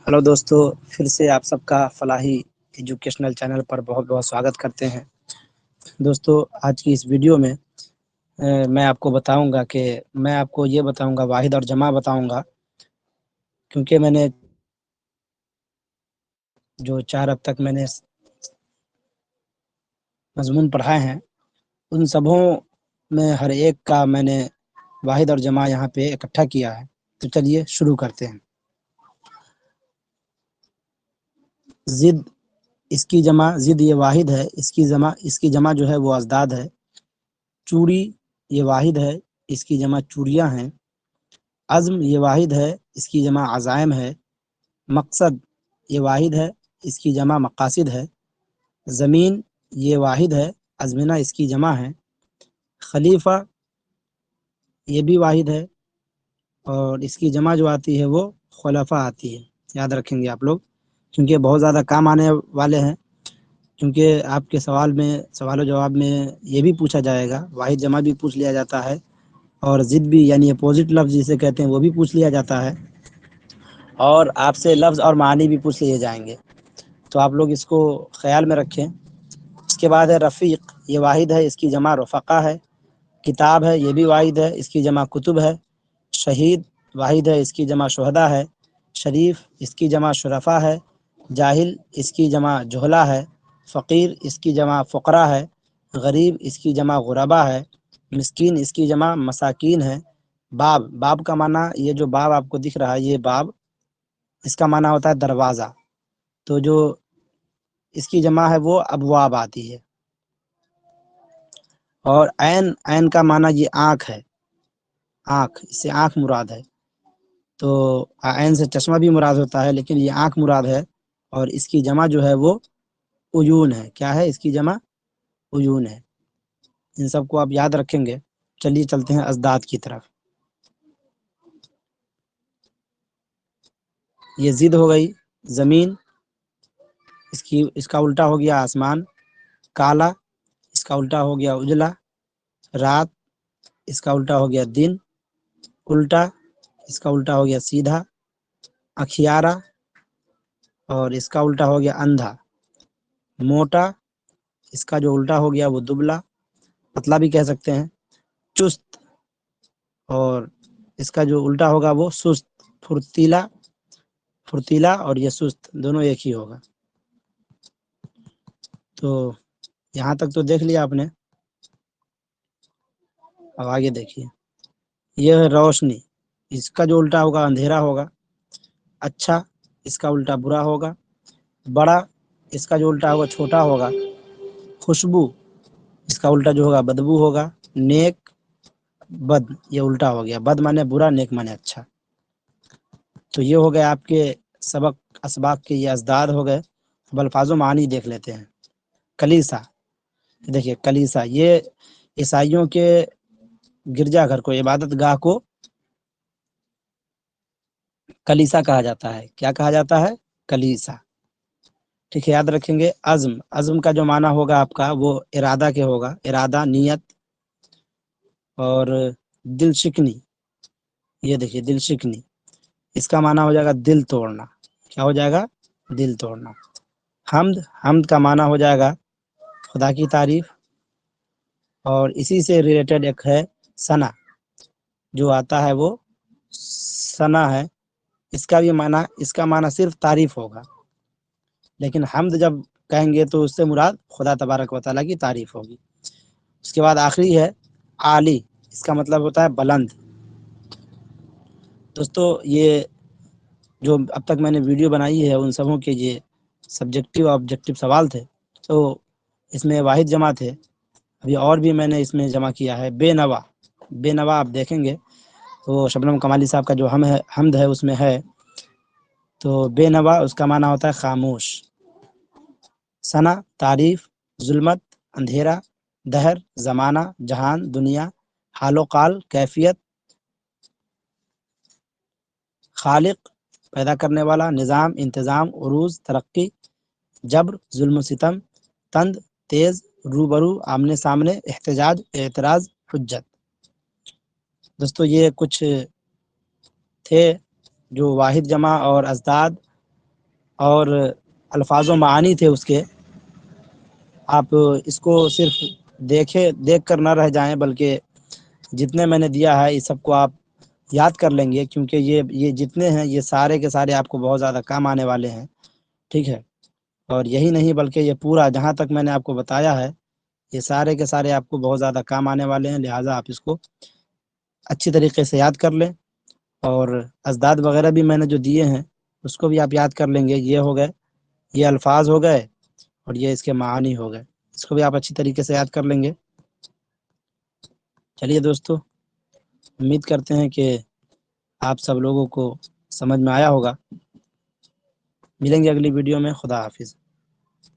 Hello دوستو، پھر سے آپ سب کا فلاحی ایجوکیشنل چینل پر بہت بہت سواگت کرتے ہیں۔ دوستو، آج کی اس ویڈیو میں میں آپ کو بتاؤں گا کہ میں آپ کو یہ بتاؤں گا، واحد اور جمع بتاؤں گا، کیونکہ میں نے جو 4 اب تک میں نے مضمون پڑھائے ہیں ان سبوں میں ہر ایک کا میں نے واحد اور جمع یہاں پہ اکٹھا کیا ہے۔ تو چلیے شروع کرتے ہیں۔ ضد، اس کی جمع ضد یہ واحد ہے، اس کی جمع جو ہے وہ ازداد ہے۔ چوڑی یہ واحد ہے، اس کی جمع چوڑیاں ہیں۔ عزم یہ واحد ہے، اس کی جمع عزائم ہے۔ مقصد یہ واحد ہے، اس کی جمع مقاصد ہے۔ زمین یہ واحد ہے، ازمنہ اس کی جمع ہے۔ خلیفہ یہ بھی واحد ہے اور اس کی جمع جو آتی ہے وہ خلفاء آتی ہے۔ یاد رکھیں گے آپ لوگ، کیونکہ بہت زیادہ کام آنے والے ہیں، کیونکہ آپ کے سوال و جواب میں یہ بھی پوچھا جائے گا، واحد جمع بھی پوچھ لیا جاتا ہے، اور ضد بھی یعنی اپوزٹ لفظ جسے کہتے ہیں وہ بھی پوچھ لیا جاتا ہے، اور آپ سے لفظ اور معنی بھی پوچھ لیے جائیں گے۔ تو آپ لوگ اس کو خیال میں رکھیں۔ اس کے بعد ہے رفیق، یہ واحد ہے، اس کی جمع رفقا ہے۔ کتاب ہے، یہ بھی واحد ہے، اس کی جمع کتب ہے۔ شہید واحد ہے، اس کی جمع شہداء ہے۔ شریف اس کی جمع شرفاء ہے۔ جاہل اس کی جمع جہلا ہے۔ فقیر اس کی جمع فقراء ہے۔ غریب اس کی جمع غرباء ہے۔ مسکین اس کی جمع مساکین ہے۔ باب کا معنی، یہ جو باب آپ کو دکھ رہا ہے یہ باب، اس کا معنی ہوتا ہے دروازہ، تو جو اس کی جمع ہے وہ ابواب آتی ہے۔ اور عین کا معنی یہ آنکھ ہے، آنکھ، اس سے آنکھ مراد ہے، تو عین سے چشمہ بھی مراد ہوتا ہے، لیکن یہ آنکھ مراد ہے، اور اس کی جمع جو ہے وہ عیون ہے۔ کیا ہے اس کی جمع؟ عیون ہے۔ ان سب کو آپ یاد رکھیں گے۔ چلیے چلتے ہیں ازداد کی طرف۔ یہ ضد ہو گئی، زمین، اس کا الٹا ہو گیا آسمان۔ کالا، اس کا الٹا ہو گیا اجلا۔ رات، اس کا الٹا ہو گیا دن۔ الٹا، اس کا الٹا ہو گیا سیدھا۔ اخیارا، اور اس کا الٹا ہو گیا اندھا۔ موٹا، اس کا جو الٹا ہو گیا وہ دبلا، پتلا بھی کہہ سکتے ہیں۔ چست، اور اس کا جو الٹا ہوگا وہ سست۔ پھرتیلا اور یہ سست دونوں ایک ہی ہوگا۔ تو یہاں تک تو دیکھ لیا آپ نے، اب آگے دیکھیے۔ یہ ہے روشنی، اس کا جو الٹا ہوگا اندھیرا ہوگا۔ اچھا، اس کا الٹا برا ہوگا۔ بڑا، اس کا جو الٹا ہوگا چھوٹا ہوگا۔ خوشبو، اس کا الٹا جو ہوگا بدبو ہوگا۔ نیک، بد، یہ الٹا ہو گیا، بد مانے برا، نیک مانے اچھا۔ تو یہ ہو گئے آپ کے سبق اسباق کے، یہ ازداد ہو گئے۔ اب الفاظ و معانی دیکھ لیتے ہیں۔ کلیسا، دیکھیے کلیسا یہ عیسائیوں کے گرجا گھر کو، عبادت گاہ کو کلیسا کہا جاتا ہے۔ کیا کہا جاتا ہے؟ کلیسا۔ ٹھیک ہے، یاد رکھیں گے۔ عزم کا جو معنی ہوگا آپ کا وہ ارادہ کے ہوگا، ارادہ، نیت۔ اور دل شکنی، یہ دیکھیے دل شکنی، اس کا معنی ہو جائے گا دل توڑنا۔ کیا ہو جائے گا؟ دل توڑنا۔ حمد کا معنی ہو جائے گا خدا کی تعریف، اور اسی سے ریلیٹڈ ایک ہے ثنا، جو آتا ہے وہ ثنا ہے۔ اس کا معنی صرف تعریف ہوگا، لیکن حمد جب کہیں گے تو اس سے مراد خدا تبارک و تعالیٰ کی تعریف ہوگی۔ اس کے بعد آخری ہے عالی، اس کا مطلب ہوتا ہے بلند۔ دوستو، یہ جو اب تک میں نے ویڈیو بنائی ہے ان سبوں کے یہ سبجیکٹیو اور آبجیکٹیو سوال تھے، تو اس میں واحد جمع تھے، ابھی اور بھی میں نے اس میں جمع کیا ہے۔ بے نوا، بے نوا آپ دیکھیں گے تو شبنم کمالی صاحب کا جو حمد ہے اس میں ہے، تو بے نوا اس کا معنی ہوتا ہے خاموش۔ ثنا، تعریف۔ ظلمت، اندھیرا۔ دہر، زمانہ، جہان، دنیا۔ حال و قال، کیفیت۔ خالق، پیدا کرنے والا۔ نظام، انتظام، عروج، ترقی۔ جبر، ظلم و ستم۔ تند، تیز، روبرو، آمنے سامنے۔ احتجاج، اعتراض، حجت۔ دوستو، یہ کچھ تھے جو واحد جمع اور ازداد اور الفاظ و معانی تھے اس کے، آپ اس کو صرف دیکھ کر نہ رہ جائیں، بلکہ جتنے میں نے دیا ہے اس سب کو آپ یاد کر لیں گے، کیونکہ یہ جتنے ہیں یہ سارے کے سارے آپ کو بہت زیادہ کام آنے والے ہیں، ٹھیک ہے۔ اور یہی نہیں بلکہ یہ پورا جہاں تک میں نے آپ کو بتایا ہے یہ سارے کے سارے آپ کو بہت زیادہ کام آنے والے ہیں، لہٰذا آپ اس کو اچھی طریقے سے یاد کر لیں۔ اور ازداد وغیرہ بھی میں نے جو دیے ہیں اس کو بھی آپ یاد کر لیں گے۔ یہ ہو گئے، یہ الفاظ ہو گئے، اور یہ اس کے معانی ہو گئے، اس کو بھی آپ اچھی طریقے سے یاد کر لیں گے۔ چلیے دوستو، امید کرتے ہیں کہ آپ سب لوگوں کو سمجھ میں آیا ہوگا۔ ملیں گے اگلی ویڈیو میں۔ خدا حافظ۔